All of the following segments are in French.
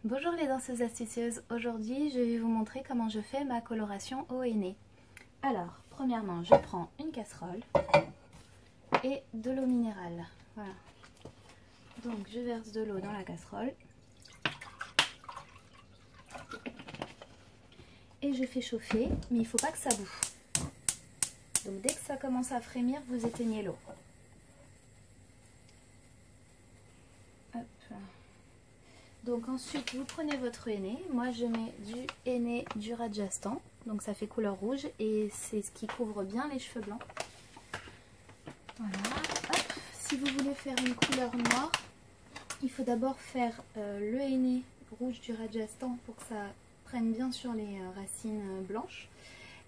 Bonjour les danseuses astucieuses, aujourd'hui je vais vous montrer comment je fais ma coloration au henné. Alors, premièrement, je prends une casserole et de l'eau minérale. Voilà. Donc je verse de l'eau dans la casserole et je fais chauffer, mais il ne faut pas que ça boue. Donc dès que ça commence à frémir, vous éteignez l'eau. Donc ensuite vous prenez votre henné, moi je mets du henné du Rajasthan, donc ça fait couleur rouge et c'est ce qui couvre bien les cheveux blancs. Voilà. Hop. Si vous voulez faire une couleur noire, il faut d'abord faire le henné rouge du Rajasthan pour que ça prenne bien sur les racines blanches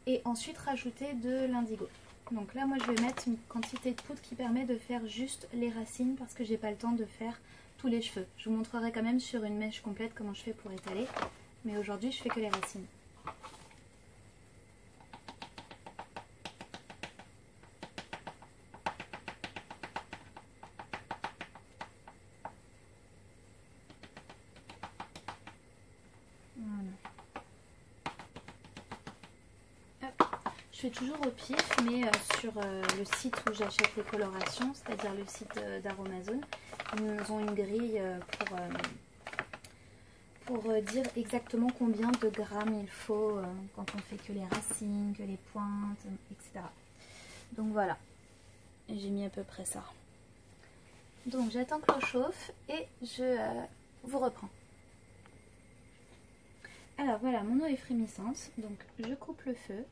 et ensuite rajouter de l'indigo. Donc là moi je vais mettre une quantité de poudre qui permet de faire juste les racines parce que j'ai pas le temps de faire tous les cheveux. Je vous montrerai quand même sur une mèche complète comment je fais pour étaler, mais aujourd'hui je fais que les racines. Voilà. Je fais toujours au pif, mais sur le site où j'achète les colorations, c'est-à-dire le site d'Aromazone, ils ont une grille pour dire exactement combien de grammes il faut quand on fait que les racines, que les pointes, etc. Donc voilà, j'ai mis à peu près ça. Donc j'attends que l'eau chauffe et je vous reprends. Alors voilà, mon eau est frémissante, donc je coupe le feu.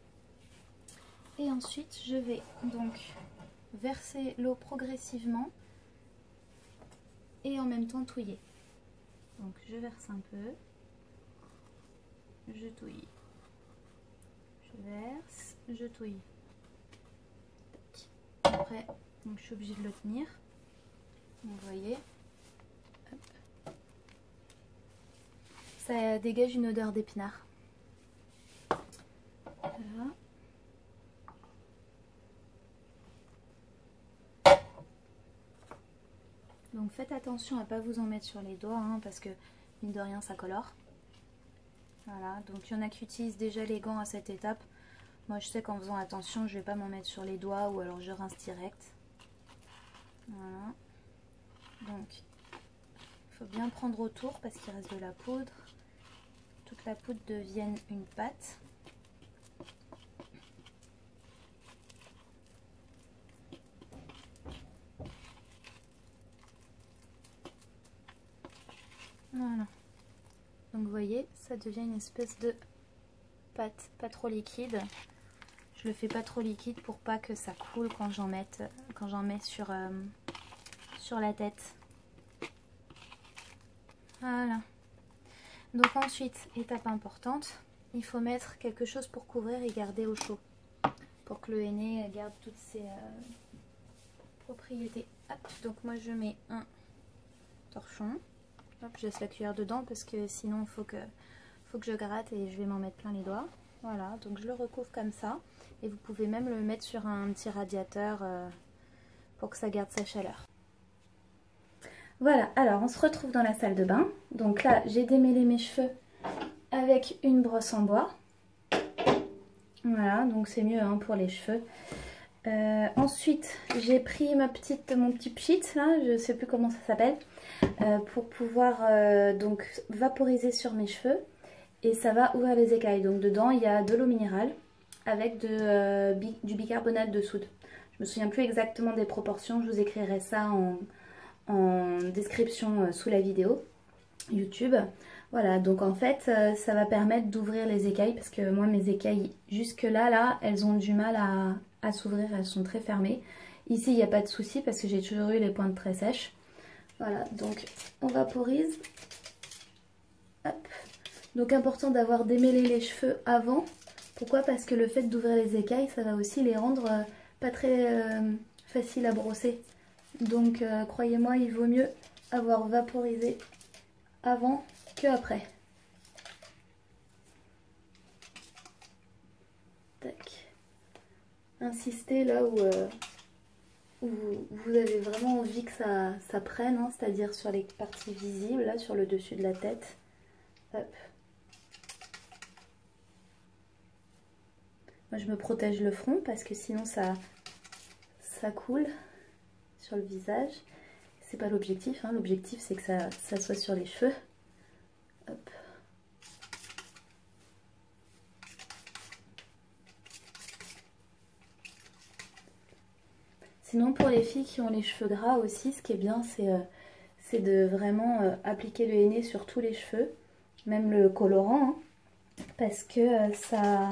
Et ensuite je vais donc verser l'eau progressivement et en même temps touiller. Donc je verse un peu, je touille, je verse, je touille. Après, donc je suis obligée de le tenir. Vous voyez, hop. Ça dégage une odeur d'épinard. Voilà. Donc faites attention à ne pas vous en mettre sur les doigts hein, parce que mine de rien ça colore. Voilà, donc il y en a qui utilisent déjà les gants à cette étape. Moi je sais qu'en faisant attention je ne vais pas m'en mettre sur les doigts ou alors je rince direct. Voilà. Donc il faut bien prendre autour parce qu'il reste de la poudre. Toute la poudre devienne une pâte. Voilà. Donc vous voyez, ça devient une espèce de pâte, pas trop liquide. Je le fais pas trop liquide pour pas que ça coule quand j'en mets sur la tête. Voilà. Donc ensuite, étape importante, il faut mettre quelque chose pour couvrir et garder au chaud. Pour que le henné garde toutes ses propriétés. Hop, donc moi je mets un torchon. Hop, je laisse la cuillère dedans parce que sinon il faut que je gratte et je vais m'en mettre plein les doigts. Voilà, donc je le recouvre comme ça. Et vous pouvez même le mettre sur un petit radiateur pour que ça garde sa chaleur. Voilà, alors on se retrouve dans la salle de bain. Donc là, j'ai démêlé mes cheveux avec une brosse en bois. Voilà, donc c'est mieux hein, pour les cheveux. Ensuite, j'ai pris mon petit pchit, là, je sais plus comment ça s'appelle, pour pouvoir donc vaporiser sur mes cheveux. Et ça va ouvrir les écailles. Donc dedans, il y a de l'eau minérale avec du bicarbonate de soude. Je me souviens plus exactement des proportions, je vous écrirai ça en description sous la vidéo YouTube. Voilà, donc en fait ça va permettre d'ouvrir les écailles parce que moi mes écailles jusque là elles ont du mal à s'ouvrir, elles sont très fermées. Ici il n'y a pas de souci parce que j'ai toujours eu les pointes très sèches. Voilà, donc on vaporise. Hop. Donc important d'avoir démêlé les cheveux avant. Pourquoi? Parce que le fait d'ouvrir les écailles ça va aussi les rendre pas très faciles à brosser. Donc croyez-moi, il vaut mieux avoir vaporisé avant que après. Tac. Insistez là où vous avez vraiment envie que ça prenne, hein, c'est-à-dire sur les parties visibles, là sur le dessus de la tête. Hop. Moi je me protège le front parce que sinon ça coule sur le visage. C'est pas l'objectif, hein. L'objectif c'est que ça soit sur les cheveux. Hop. Sinon pour les filles qui ont les cheveux gras aussi, ce qui est bien c'est de vraiment appliquer le henné sur tous les cheveux, même le colorant, hein, parce que ça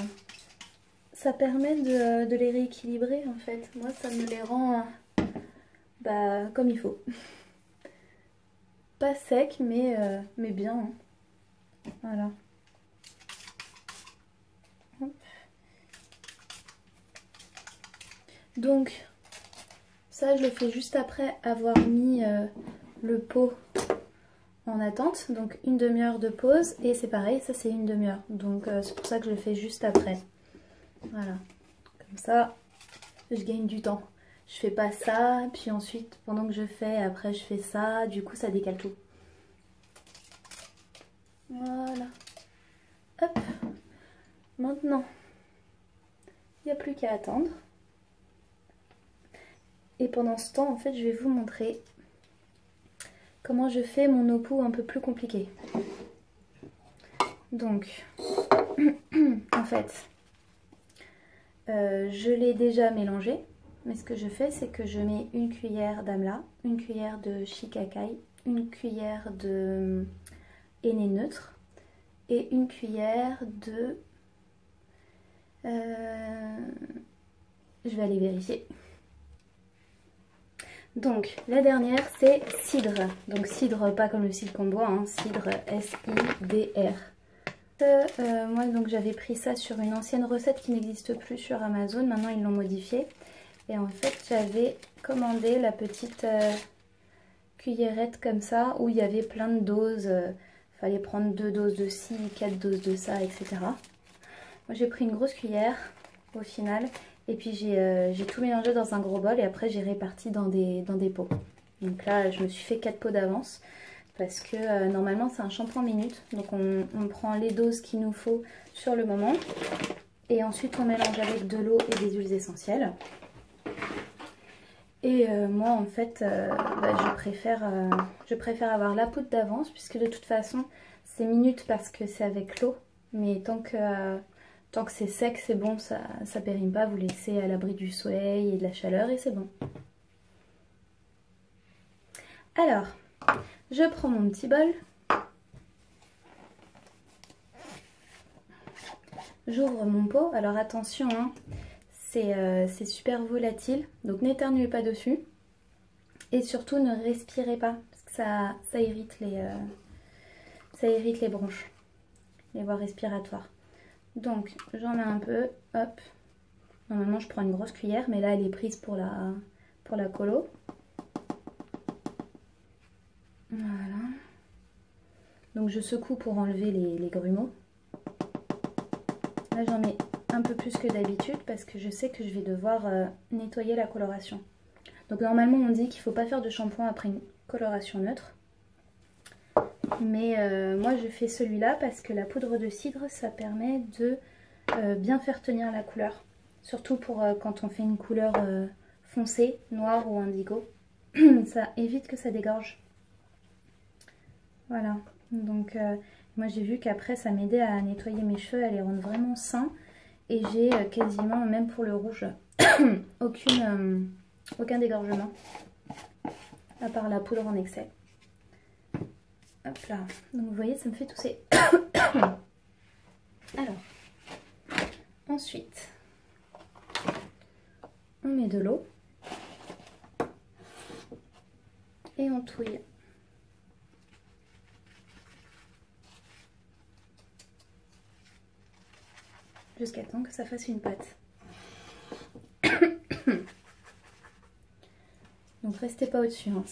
permet de les rééquilibrer en fait. Moi ça me les rend comme il faut. Pas sec mais bien, hein. Voilà. Hop. Donc ça je le fais juste après avoir mis le pot en attente, donc une demi-heure de pause, et c'est pareil, ça c'est une demi-heure, donc c'est pour ça que je le fais juste après. Voilà, comme ça je gagne du temps. Je fais pas ça, puis ensuite pendant que je fais, après je fais ça, du coup ça décale tout. Voilà. Hop. Maintenant, il n'y a plus qu'à attendre. Et pendant ce temps, en fait, je vais vous montrer comment je fais mon opou un peu plus compliqué. Donc, en fait, je l'ai déjà mélangé. Mais ce que je fais, c'est que je mets une cuillère d'amla, une cuillère de shikakai, une cuillère de henné neutre et une cuillère de... je vais aller vérifier. Donc la dernière c'est cidre. Donc cidre pas comme le cidre qu'on boit, hein, cidre S-I-D-R. Moi donc j'avais pris ça sur une ancienne recette qui n'existe plus sur Amazon, maintenant ils l'ont modifiée. Et en fait j'avais commandé la petite cuillerette comme ça où il y avait plein de doses. Fallait prendre 2 doses de ci, 4 doses de ça, etc. Moi j'ai pris une grosse cuillère au final. Et puis j'ai tout mélangé dans un gros bol et après j'ai réparti dans des pots. Donc là je me suis fait 4 pots d'avance parce que normalement c'est un shampoing minute. Donc on prend les doses qu'il nous faut sur le moment. Et ensuite on mélange avec de l'eau et des huiles essentielles. Et moi en fait je préfère avoir la poudre d'avance puisque de toute façon c'est minute parce que c'est avec l'eau. Mais tant que c'est sec, c'est bon, ça périme pas, vous laissez à l'abri du soleil et de la chaleur et c'est bon. Alors, je prends mon petit bol. J'ouvre mon pot. Alors attention, hein, c'est super volatile, donc n'éternuez pas dessus. Et surtout ne respirez pas, parce que ça irrite les bronches, les voies respiratoires. Donc j'en mets un peu, hop. Normalement je prends une grosse cuillère, mais là elle est prise pour la colo. Voilà. Donc je secoue pour enlever les grumeaux. Là j'en mets un peu plus que d'habitude parce que je sais que je vais devoir nettoyer la coloration. Donc normalement on dit qu'il ne faut pas faire de shampoing après une coloration neutre. Mais moi je fais celui-là parce que la poudre de cidre ça permet de bien faire tenir la couleur. Surtout pour quand on fait une couleur foncée, noire ou indigo. Ça évite que ça dégorge. Voilà. Donc moi j'ai vu qu'après ça m'aidait à nettoyer mes cheveux, à les rendre vraiment sains. Et j'ai quasiment, même pour le rouge, aucun dégorgement. À part la poudre en excès. Hop là. Donc vous voyez ça me fait tousser. Alors. Ensuite. On met de l'eau. Et on touille. Jusqu'à temps que ça fasse une pâte. Donc restez pas au-dessus, hein.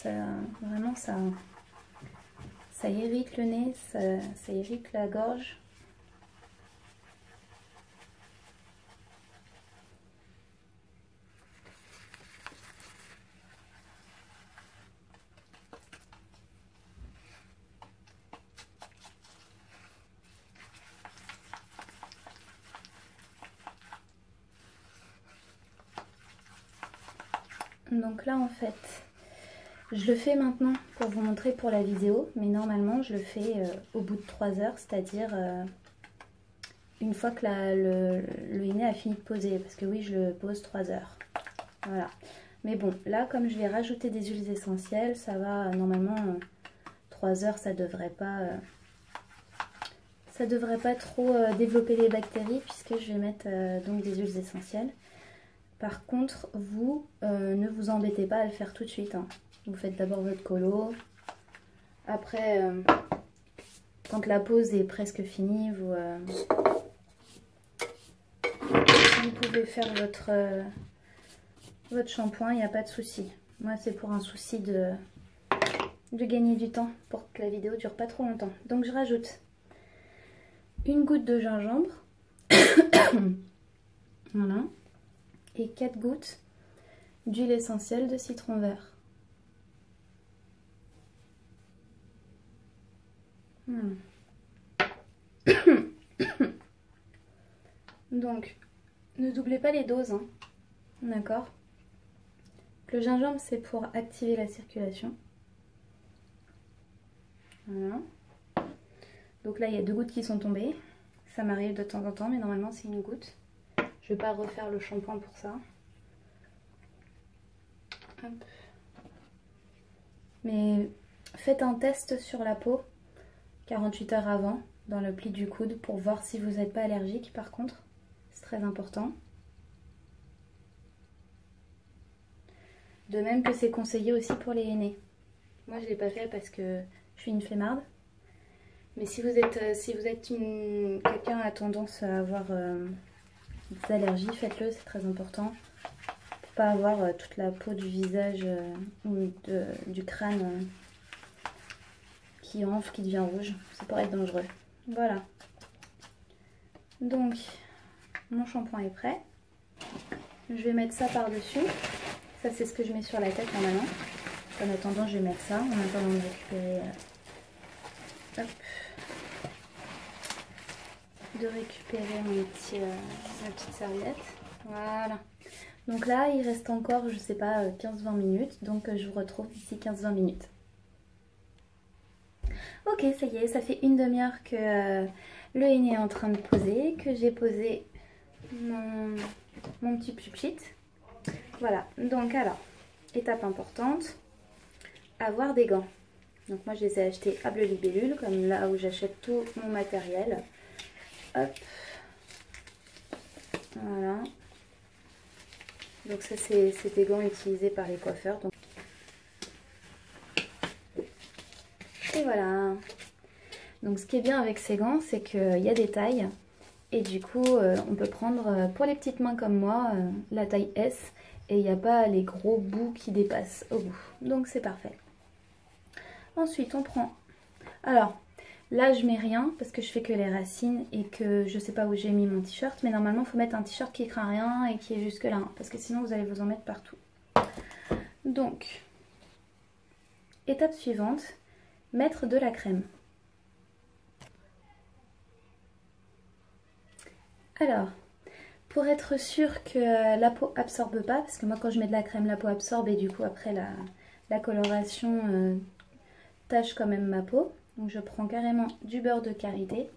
Vraiment ça irrite le nez, ça irrite la gorge. Donc là en fait, je le fais maintenant pour vous montrer pour la vidéo, mais normalement je le fais au bout de 3 heures, c'est-à-dire une fois que le henné a fini de poser, parce que oui, je le pose 3 heures. Voilà. Mais bon, là comme je vais rajouter des huiles essentielles, ça va normalement 3 heures, ça devrait pas trop développer les bactéries, puisque je vais mettre donc des huiles essentielles. Par contre, vous ne vous embêtez pas à le faire tout de suite, hein. Vous faites d'abord votre colo. Après, quand la pause est presque finie, vous pouvez faire votre shampoing, il n'y a pas de souci. Moi, c'est pour un souci de gagner du temps, pour que la vidéo dure pas trop longtemps. Donc, je rajoute une goutte de gingembre. Voilà. Et 4 gouttes d'huile essentielle de citron vert. Donc, ne doublez pas les doses, hein. D'accord? Le gingembre, c'est pour activer la circulation. Voilà. Donc là, il y a 2 gouttes qui sont tombées. Ça m'arrive de temps en temps, mais normalement, c'est une goutte. Je ne vais pas refaire le shampoing pour ça. Hop. Mais faites un test sur la peau 48 heures avant, dans le pli du coude, pour voir si vous n'êtes pas allergique par contre. C'est très important. De même que c'est conseillé aussi pour les aînés. Moi je ne l'ai pas fait parce que je suis une flemmarde. Mais si vous êtes quelqu'un a tendance à avoir des allergies, faites-le, c'est très important. Pour pas avoir toute la peau du visage ou du crâne qui enfle, qui devient rouge. Ça pourrait être dangereux. Voilà. Donc, mon shampoing est prêt. Je vais mettre ça par-dessus. Ça, c'est ce que je mets sur la tête normalement. En attendant, je vais mettre ça. En attendant de récupérer... hop. De récupérer ma petite serviette. Voilà. Donc là, il reste encore, je sais pas, 15-20 minutes. Donc, je vous retrouve d'ici 15-20 minutes. Ok, ça y est, ça fait une demi-heure que le henné est en train de poser, que j'ai posé mon petit pupchit. Voilà, donc alors, étape importante, avoir des gants. Donc moi je les ai achetés à Bleu Libellule, comme là où j'achète tout mon matériel. Hop, voilà. Donc ça c'est des gants utilisés par les coiffeurs. Donc... Et voilà. Donc ce qui est bien avec ces gants, c'est qu'il y a des tailles. Et du coup, on peut prendre, pour les petites mains comme moi, la taille S. Et il n'y a pas les gros bouts qui dépassent au bout. Donc c'est parfait. Ensuite, on prend... Alors, là je mets rien parce que je fais que les racines et que je sais pas où j'ai mis mon t-shirt. Mais normalement, il faut mettre un t-shirt qui craint rien et qui est jusque là. Parce que sinon, vous allez vous en mettre partout. Donc, étape suivante, mettre de la crème. Alors, pour être sûr que la peau absorbe pas, parce que moi quand je mets de la crème, la peau absorbe et du coup après la coloration tache quand même ma peau. Donc je prends carrément du beurre de karité.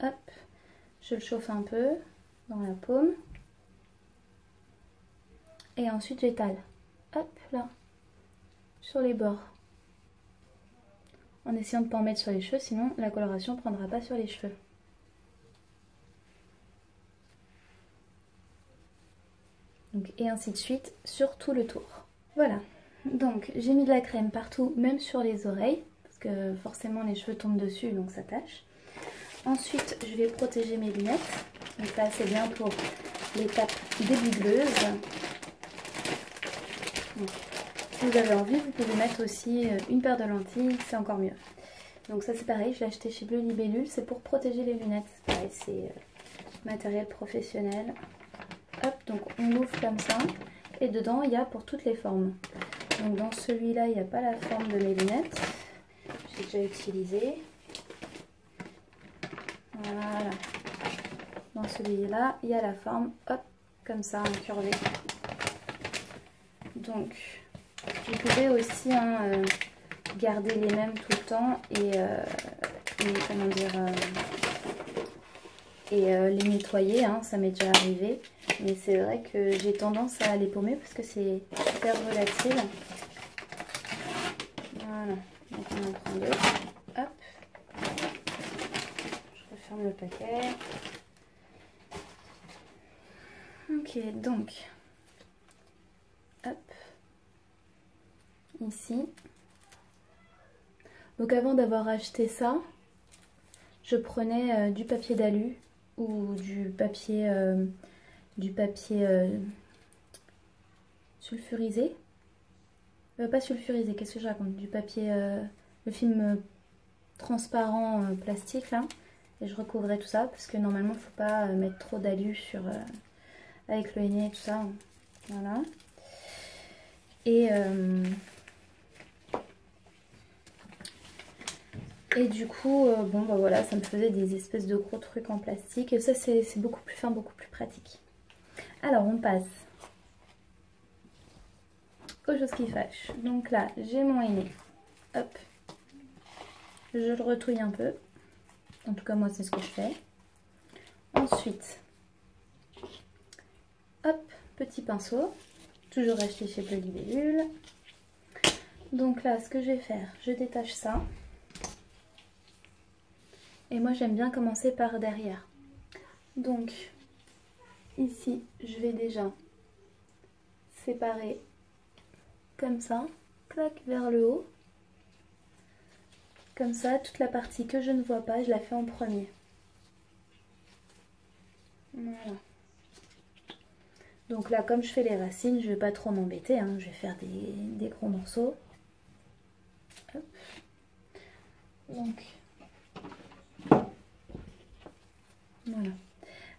Hop, je le chauffe un peu dans la paume. Et ensuite j'étale. Hop là, sur les bords. En essayant de ne pas en mettre sur les cheveux, sinon la coloration ne prendra pas sur les cheveux. Donc, et ainsi de suite sur tout le tour. Voilà, donc j'ai mis de la crème partout, même sur les oreilles, parce que forcément les cheveux tombent dessus, donc ça tâche. Ensuite, je vais protéger mes lunettes. Donc là, c'est bien pour l'étape débugleuse. Donc, si vous avez envie, vous pouvez mettre aussi une paire de lentilles, c'est encore mieux. Donc ça, c'est pareil, je l'ai acheté chez Bleu Libellule, c'est pour protéger les lunettes. Pareil, c'est matériel professionnel. Hop, donc on l'ouvre comme ça. Et dedans, il y a pour toutes les formes. Donc dans celui-là, il n'y a pas la forme de mes lunettes. J'ai déjà utilisé. Voilà. Dans celui-là, il y a la forme, hop, comme ça, incurvée. Donc, vous pouvez aussi hein, garder les mêmes tout le temps et comment dire, les nettoyer, hein, ça m'est déjà arrivé. Mais c'est vrai que j'ai tendance à les paumer parce que c'est super volatile. Voilà, donc on en prend deux. Hop, je referme le paquet. Ok, donc, hop, ici. Donc avant d'avoir acheté ça, je prenais du papier d'alu ou du papier sulfurisé. Pas sulfurisé, qu'est-ce que je raconte? Du papier, le film transparent plastique là. Et je recouvrais tout ça parce que normalement il ne faut pas mettre trop d'alu sur avec le henné et tout ça. Voilà. Et du coup, bon bah voilà, ça me faisait des espèces de gros trucs en plastique. Et ça c'est beaucoup plus fin, beaucoup plus pratique. Alors on passe aux choses qui fâchent. Donc là, j'ai mon henné. Hop. Je le retouille un peu. En tout cas, moi, c'est ce que je fais. Ensuite, hop, petit pinceau. Toujours acheté chez Polybellule. Donc là, ce que je vais faire, je détache ça. Et moi, j'aime bien commencer par derrière. Donc, ici, je vais déjà séparer comme ça. Clac, vers le haut. Comme ça, toute la partie que je ne vois pas, je la fais en premier. Voilà. Donc là, comme je fais les racines, je ne vais pas trop m'embêter, hein. Je vais faire des gros morceaux. Hop. Donc, voilà.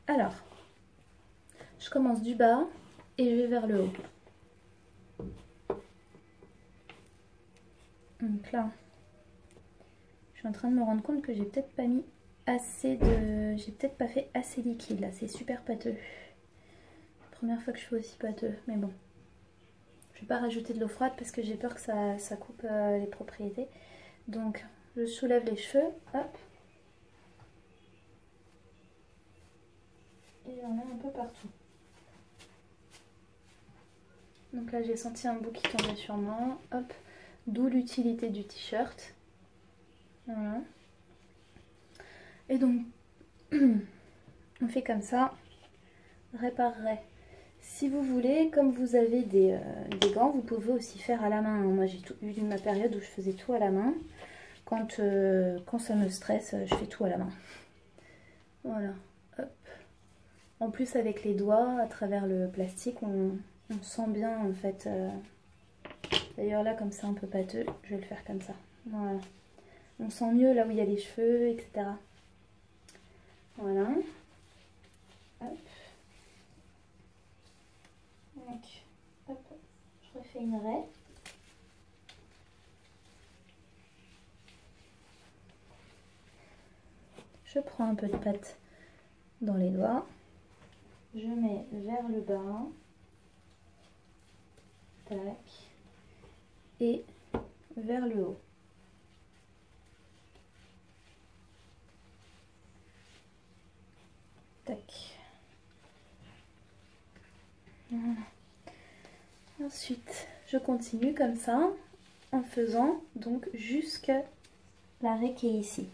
Alors, je commence du bas et je vais vers le haut. Donc là, je suis en train de me rendre compte que j'ai peut-être pas mis assez de... J'ai peut-être pas fait assez liquide là, c'est super pâteux. Première fois que je fais aussi pâteux, mais bon. Je vais pas rajouter de l'eau froide parce que j'ai peur que ça coupe les propriétés. Donc, je soulève les cheveux, hop. Et j'en mets un peu partout. Donc là, j'ai senti un bout qui tombait sur moi, hop. D'où l'utilité du t-shirt. Voilà. Et donc, on fait comme ça. Réparerai. Si vous voulez, comme vous avez des gants, vous pouvez aussi faire à la main. Moi, j'ai eu ma période où je faisais tout à la main. Quand ça me stresse, je fais tout à la main. Voilà. Hop. En plus, avec les doigts, à travers le plastique, on sent bien en fait. D'ailleurs là, comme c'est un peu pâteux, je vais le faire comme ça. Voilà. On sent mieux là où il y a les cheveux, etc. Voilà. Hop. Donc, hop, je refais une raie. Je prends un peu de pâte dans les doigts. Je mets vers le bas. Tac. Et vers le haut. Tac. Voilà. Ensuite, je continue comme ça en faisant donc jusqu'à l'arrêt qui est ici.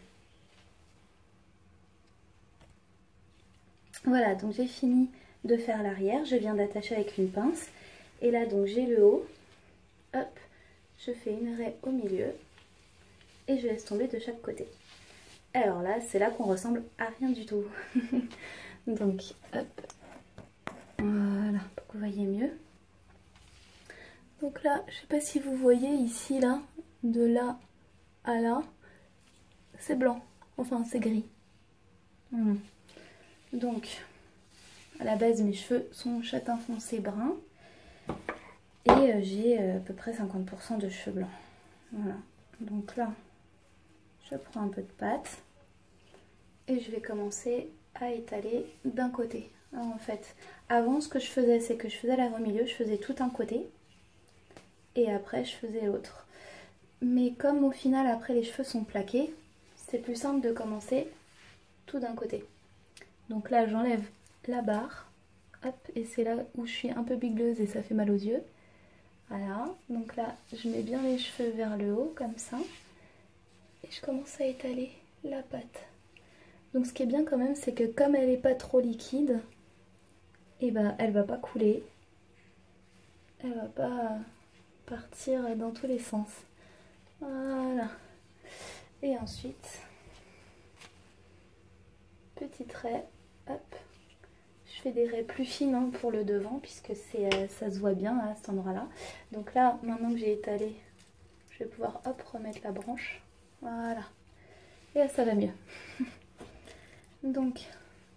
Voilà, donc j'ai fini de faire l'arrière. Je viens d'attacher avec une pince. Et là, donc j'ai le haut. Hop, je fais une raie au milieu. Et je laisse tomber de chaque côté. Alors là, c'est là qu'on ressemble à rien du tout. Donc, hop. Voilà, pour que vous voyez mieux. Donc là, je sais pas si vous voyez ici, là, de là à là, c'est blanc. Enfin, c'est gris. Donc, à la base, mes cheveux sont châtain foncé brun. Et j'ai à peu près 50% de cheveux blancs. Voilà. Donc là, je prends un peu de pâte. Et je vais commencer à étaler d'un côté. Alors, en fait, avant, ce que je faisais, c'est que je faisais la raie au milieu. Je faisais tout un côté. et après je faisais l'autre. Mais comme au final après les cheveux sont plaqués, c'est plus simple de commencer tout d'un côté. Donc là j'enlève la barre, hop, et c'est là où je suis un peu bigleuse et ça fait mal aux yeux. Voilà, donc là je mets bien les cheveux vers le haut comme ça et je commence à étaler la pâte. Donc ce qui est bien quand même, c'est que comme elle n'est pas trop liquide, et ben elle va pas couler, elle va pas partir dans tous les sens. Voilà. Et ensuite, petit trait, hop. Je fais des raies plus fines hein, pour le devant puisque ça se voit bien à cet endroit-là. Donc là, maintenant que j'ai étalé, je vais pouvoir hop remettre la branche. Voilà. Et là, ça va mieux. Donc,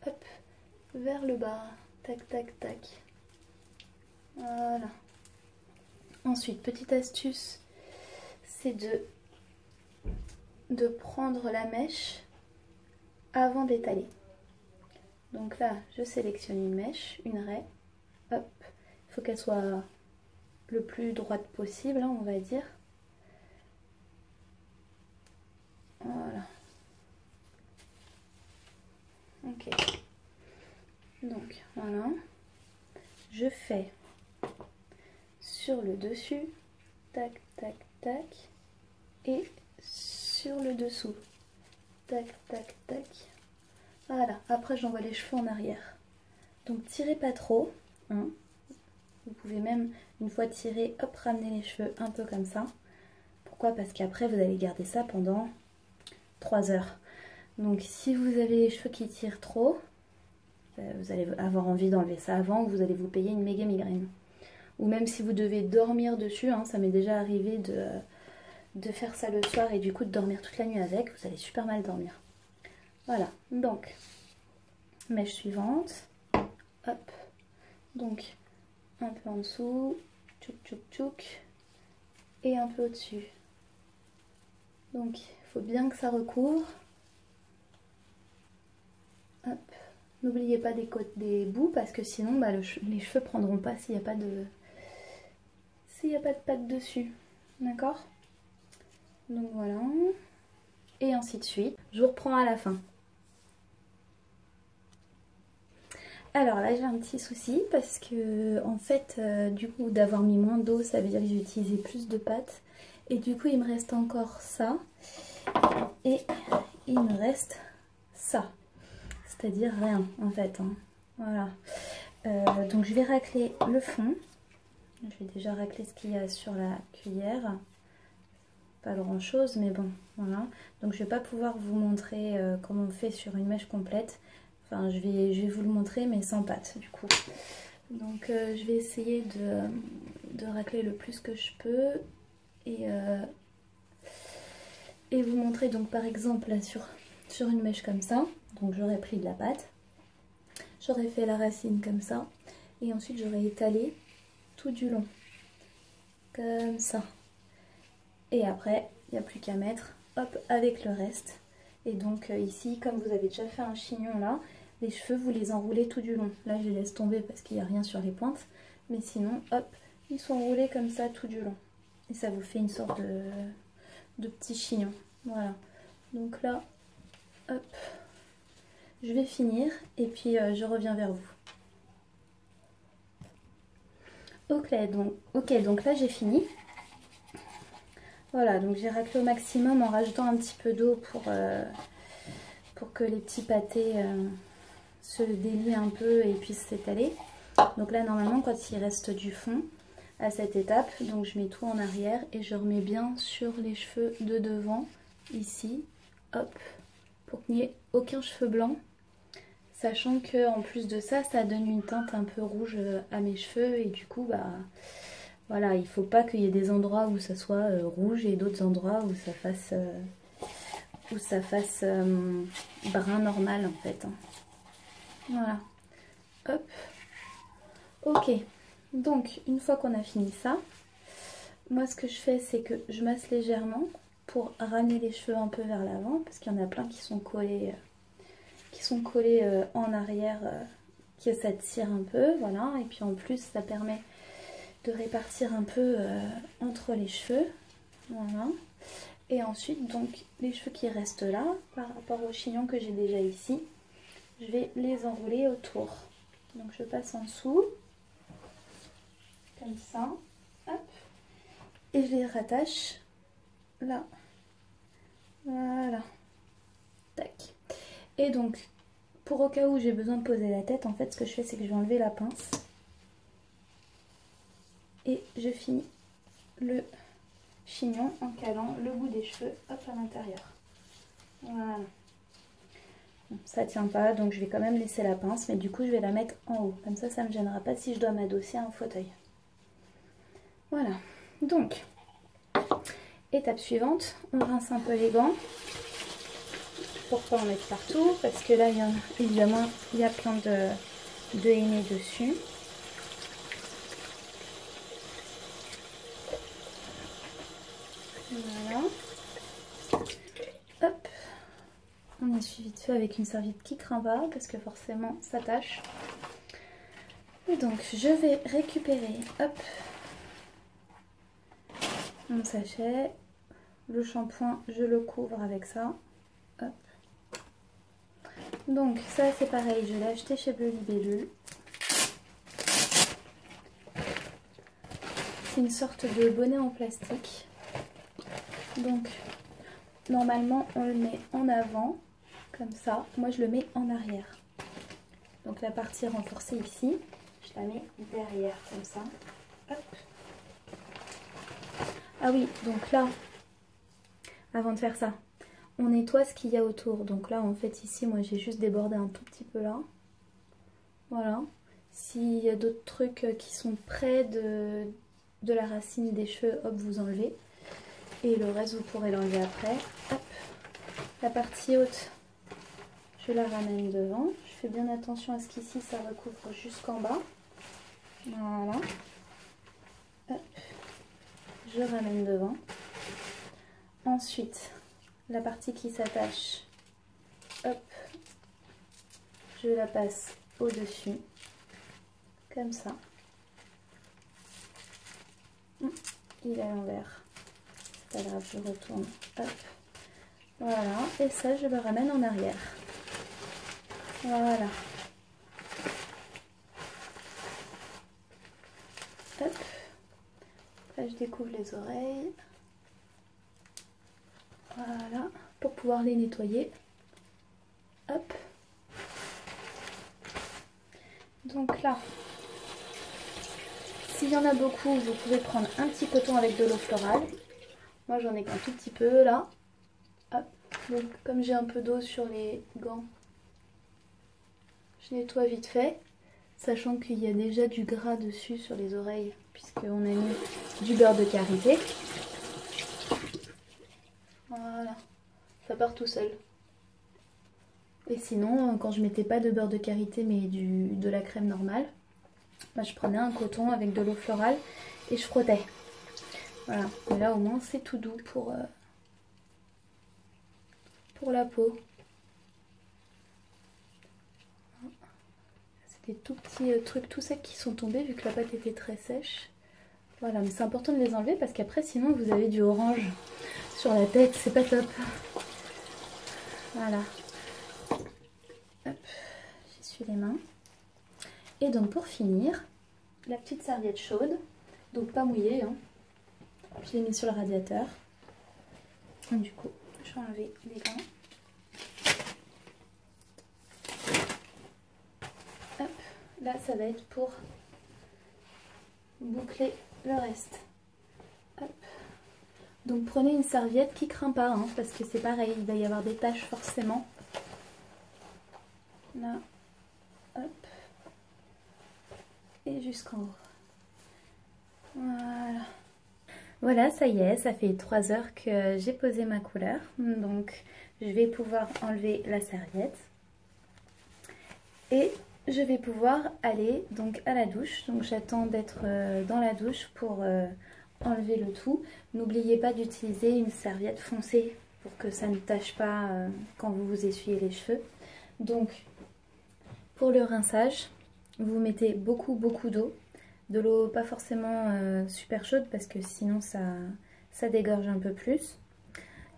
hop, vers le bas, tac, tac, tac. Voilà. Ensuite, petite astuce, c'est de prendre la mèche avant d'étaler. Donc là, je sélectionne une mèche, une raie. Hop, il faut qu'elle soit le plus droite possible, hein, on va dire. Voilà. Ok. Donc, voilà. Je fais sur le dessus, tac, tac, tac, et sur le dessous, tac, tac, tac. Voilà, après j'envoie les cheveux en arrière. Donc tirez pas trop, hein. Vous pouvez même, une fois tiré, hop, ramener les cheveux un peu comme ça. Pourquoi? Parce qu'après vous allez garder ça pendant 3 heures. Donc si vous avez les cheveux qui tirent trop, vous allez avoir envie d'enlever ça avant ou vous allez vous payer une méga migraine. Ou même si vous devez dormir dessus, hein, ça m'est déjà arrivé de faire ça le soir et du coup de dormir toute la nuit avec, vous allez super mal dormir. Voilà, donc, mèche suivante, hop, donc un peu en dessous, tchouk tchouk tchouk, et un peu au-dessus. Donc, il faut bien que ça recouvre. Hop, n'oubliez pas des bouts parce que sinon bah, les cheveux prendront pas s'il n'y a pas de pâte dessus. D'accord? Donc voilà. Et ainsi de suite. Je vous reprends à la fin. Alors là j'ai un petit souci parce que en fait du coup d'avoir mis moins d'eau ça veut dire que j'ai utilisé plus de pâte et du coup il me reste encore ça et il me reste ça, c'est-à-dire rien en fait hein. Voilà, donc je vais racler le fond. Je vais déjà racler ce qu'il y a sur la cuillère, pas grand chose mais bon voilà. Donc je vais pas pouvoir vous montrer comment on fait sur une mèche complète. Enfin, je vais vous le montrer, mais sans pâte, du coup. Donc, je vais essayer de racler le plus que je peux. Et vous montrer, donc, par exemple, là, sur une mèche comme ça. Donc, j'aurais pris de la pâte. J'aurais fait la racine comme ça. Et ensuite, j'aurais étalé tout du long. Comme ça. Et après, il n'y a plus qu'à mettre, hop, avec le reste. Et donc, ici, comme vous avez déjà fait un chignon, là, les cheveux, vous les enroulez tout du long. Là, je les laisse tomber parce qu'il n'y a rien sur les pointes. Mais sinon, hop, ils sont enroulés comme ça tout du long. Et ça vous fait une sorte de petit chignon. Voilà. Donc là, hop, je vais finir et puis je reviens vers vous. Ok, donc là, j'ai fini. Voilà, donc j'ai raclé au maximum en rajoutant un petit peu d'eau pour que les petits pâtés se délient un peu et puissent s'étaler. Donc là normalement quand il reste du fond à cette étape, donc je mets tout en arrière et je remets bien sur les cheveux de devant, ici, hop, pour qu'il n'y ait aucun cheveu blanc. Sachant que en plus de ça, ça donne une teinte un peu rouge à mes cheveux et du coup bah voilà, il faut pas qu'il y ait des endroits où ça soit rouge et d'autres endroits où ça fasse brun normal en fait. Voilà, hop, ok. Donc une fois qu'on a fini ça, moi ce que je fais c'est que je masse légèrement pour ramener les cheveux un peu vers l'avant parce qu'il y en a plein qui sont collés en arrière, que ça tire un peu, voilà. Et puis en plus ça permet de répartir un peu entre les cheveux. Voilà. Et ensuite, donc, les cheveux qui restent là, par rapport au chignon que j'ai déjà ici, je vais les enrouler autour. Donc, je passe en dessous, comme ça, hop, et je les rattache là. Voilà. Tac. Et donc, pour au cas où j'ai besoin de poser la tête, en fait, ce que je fais, c'est que je vais enlever la pince. Et je finis le chignon en calant le bout des cheveux, hop, à l'intérieur. Voilà. Bon, ça tient pas, donc je vais quand même laisser la pince, mais du coup, je vais la mettre en haut. Comme ça me gênera pas si je dois m'adosser à un fauteuil. Voilà. Donc, étape suivante, on rince un peu les gants. Pour pas en mettre partout, parce que là, évidemment, il y a plein de henné dessus. Voilà. Hop. On essuie vite fait avec une serviette qui craint pas, parce que forcément, ça tâche. Et donc, je vais récupérer, hop, mon sachet. Le shampoing, je le couvre avec ça. Hop. Donc, ça, c'est pareil, je l'ai acheté chez Bleu Libellule. C'est une sorte de bonnet en plastique. Donc, normalement, on le met en avant, comme ça. Moi, je le mets en arrière. Donc, la partie renforcée ici, je la mets derrière, comme ça. Hop. Ah oui, donc là, avant de faire ça, on nettoie ce qu'il y a autour. Donc là, en fait, ici, moi, j'ai juste débordé un tout petit peu là. Voilà. S'il y a d'autres trucs qui sont près de la racine des cheveux, hop, vous enlevez. Et le reste, vous pourrez l'enlever après. Hop. La partie haute, je la ramène devant. Je fais bien attention à ce qu'ici, ça recouvre jusqu'en bas. Voilà. Hop. Je ramène devant. Ensuite, la partie qui s'attache, hop, je la passe au-dessus, comme ça. Il est à l'envers. C'est pas grave, je retourne. Hop. Voilà. Et ça, je le ramène en arrière. Voilà. Hop. Là, je découvre les oreilles. Voilà. Pour pouvoir les nettoyer. Hop. Donc là, s'il y en a beaucoup, vous pouvez prendre un petit coton avec de l'eau florale. Moi, j'en ai qu'un tout petit peu là. Hop. Donc, comme j'ai un peu d'eau sur les gants, je nettoie vite fait. Sachant qu'il y a déjà du gras dessus sur les oreilles, puisqu'on a mis du beurre de karité. Voilà. Ça part tout seul. Et sinon, quand je mettais pas de beurre de karité, mais de la crème normale, bah, je prenais un coton avec de l'eau florale et je frottais. Voilà. Et là, au moins, c'est tout doux pour la peau. C'est des tout petits trucs tout secs qui sont tombés, vu que la pâte était très sèche. Voilà, mais c'est important de les enlever parce qu'après, sinon, vous avez du orange sur la tête. C'est pas top. Voilà. Hop, j'essuie les mains. Et donc pour finir, la petite serviette chaude, donc pas mouillée, hein. Je l'ai mis sur le radiateur. Donc, du coup, je vais enlever les gants. Hop, là ça va être pour boucler le reste. Hop. Donc prenez une serviette qui craint pas, hein, parce que c'est pareil, il va y avoir des taches forcément. Là, hop, et jusqu'en haut. Voilà. Voilà, ça y est, ça fait 3 heures que j'ai posé ma couleur. Donc, je vais pouvoir enlever la serviette. Et je vais pouvoir aller donc à la douche. Donc, j'attends d'être dans la douche pour enlever le tout. N'oubliez pas d'utiliser une serviette foncée pour que ça ne tâche pas quand vous vous essuyez les cheveux. Donc, pour le rinçage, vous mettez beaucoup d'eau. De l'eau pas forcément super chaude parce que sinon ça dégorge un peu plus.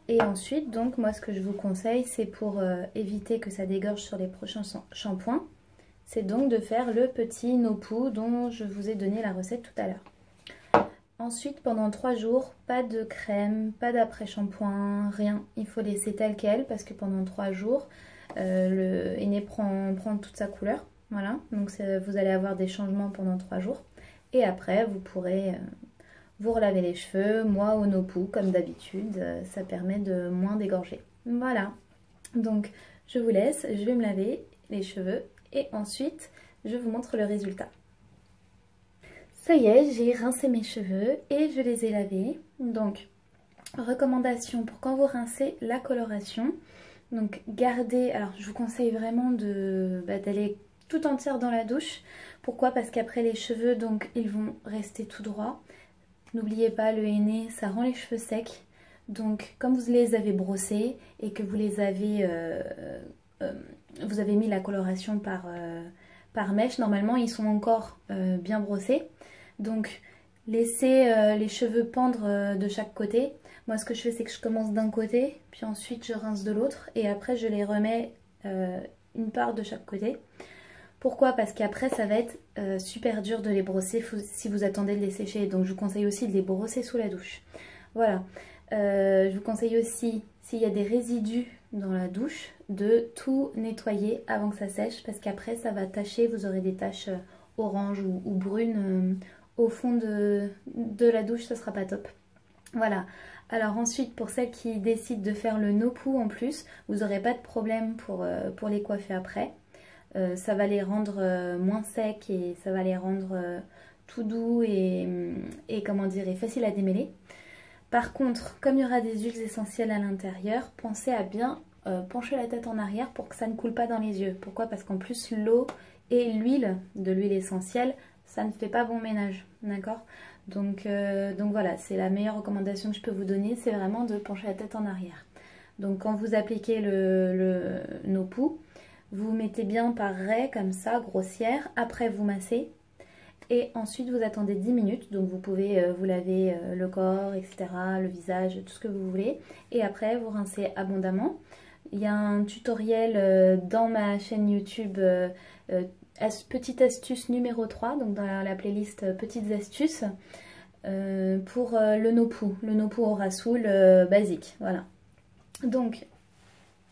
Et ensuite, donc moi ce que je vous conseille, c'est pour éviter que ça dégorge sur les prochains shampoings, c'est donc de faire le petit no-poo dont je vous ai donné la recette tout à l'heure. Ensuite, pendant 3 jours, pas de crème, pas d'après-shampoing, rien. Il faut laisser tel quel parce que pendant 3 jours, le henné prend toute sa couleur. Voilà, donc vous allez avoir des changements pendant 3 jours. Et après, vous pourrez vous relaver les cheveux, moi au no-poo comme d'habitude, ça permet de moins dégorger. Voilà, donc je vous laisse, je vais me laver les cheveux et ensuite je vous montre le résultat. Ça y est, j'ai rincé mes cheveux et je les ai lavés. Donc, recommandation pour quand vous rincez la coloration. Donc gardez, alors je vous conseille vraiment d'aller tout entière dans la douche. Pourquoi? Parce qu'après les cheveux, donc ils vont rester tout droits. N'oubliez pas, le henné, ça rend les cheveux secs. Donc comme vous les avez brossés et que vous les avez, vous avez mis la coloration par mèche, normalement ils sont encore bien brossés. Donc laissez les cheveux pendre de chaque côté. Moi ce que je fais, c'est que je commence d'un côté, puis ensuite je rince de l'autre et après je les remets une part de chaque côté. Pourquoi? Parce qu'après ça va être super dur de les brosser si vous attendez de les sécher. Donc je vous conseille aussi de les brosser sous la douche. Voilà. Je vous conseille aussi, s'il y a des résidus dans la douche, de tout nettoyer avant que ça sèche. Parce qu'après ça va tacher, vous aurez des taches orange ou brunes au fond de la douche, ça sera pas top. Voilà. Alors ensuite, pour celles qui décident de faire le no-poo en plus, vous n'aurez pas de problème pour les coiffer après. Ça va les rendre moins secs et ça va les rendre tout doux et comment dire, et facile à démêler. Par contre, comme il y aura des huiles essentielles à l'intérieur, pensez à bien pencher la tête en arrière pour que ça ne coule pas dans les yeux. Pourquoi? Parce qu'en plus l'eau et l'huile de l'huile essentielle, ça ne fait pas bon ménage, d'accord? Donc voilà, c'est la meilleure recommandation que je peux vous donner, c'est vraiment de pencher la tête en arrière. Donc quand vous appliquez le no-poo, vous mettez bien par raie comme ça, grossière, après vous massez et ensuite vous attendez 10 minutes, donc vous pouvez vous laver le corps, etc., le visage, tout ce que vous voulez, et après vous rincez abondamment. Il y a un tutoriel dans ma chaîne YouTube, petite astuce numéro 3, donc dans la playlist petites astuces, pour le no-poo au rassoul basique, voilà. Donc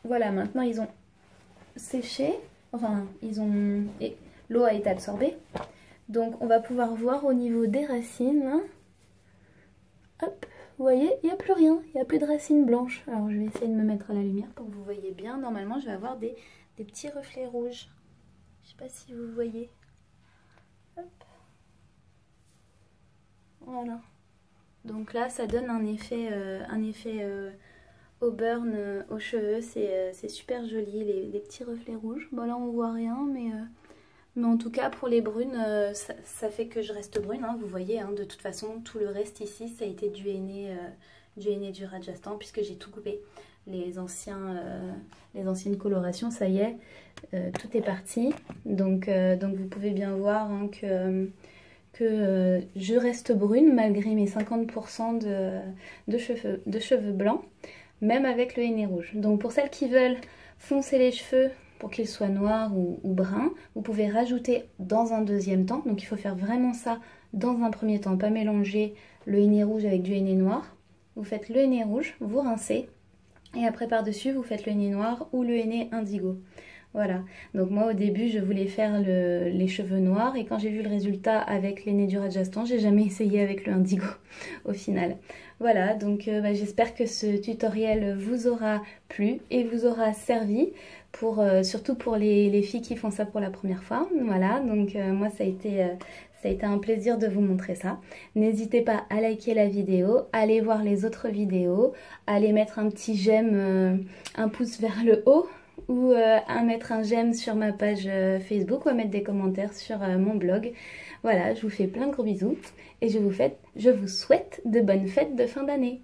voilà, maintenant ils ont séché, enfin l'eau a été absorbée, donc on va pouvoir voir au niveau des racines, hein. Hop, vous voyez, il n'y a plus rien, il n'y a plus de racines blanches. Alors je vais essayer de me mettre à la lumière pour que vous voyez bien. Normalement je vais avoir des petits reflets rouges, je sais pas si vous voyez. Hop. Voilà, donc là ça donne un effet au burn aux cheveux, c'est super joli, les petits reflets rouges. Bon là on voit rien, mais en tout cas pour les brunes, ça fait que je reste brune, hein, vous voyez, hein, de toute façon tout le reste ici ça a été du henné du Rajasthan puisque j'ai tout coupé. Les anciennes colorations, ça y est, tout est parti. Donc vous pouvez bien voir, hein, que je reste brune malgré mes 50% de cheveux blancs, même avec le henné rouge. Donc pour celles qui veulent foncer les cheveux pour qu'ils soient noirs ou bruns, vous pouvez rajouter dans un deuxième temps. Donc il faut faire vraiment ça dans un premier temps, pas mélanger le henné rouge avec du henné noir. Vous faites le henné rouge, vous rincez, et après par-dessus vous faites le henné noir ou le henné indigo. Voilà, donc moi au début je voulais faire les cheveux noirs et quand j'ai vu le résultat avec l'henné du Rajasthan, j'ai jamais essayé avec le indigo au final. Voilà, donc j'espère que ce tutoriel vous aura plu et vous aura servi, surtout pour les filles qui font ça pour la première fois. Voilà, donc moi ça a été un plaisir de vous montrer ça. N'hésitez pas à liker la vidéo, à aller voir les autres vidéos, à aller mettre un petit j'aime, un pouce vers le haut, ou à mettre un j'aime sur ma page Facebook ou à mettre des commentaires sur mon blog. Voilà, je vous fais plein de gros bisous et je vous souhaite de bonnes fêtes de fin d'année.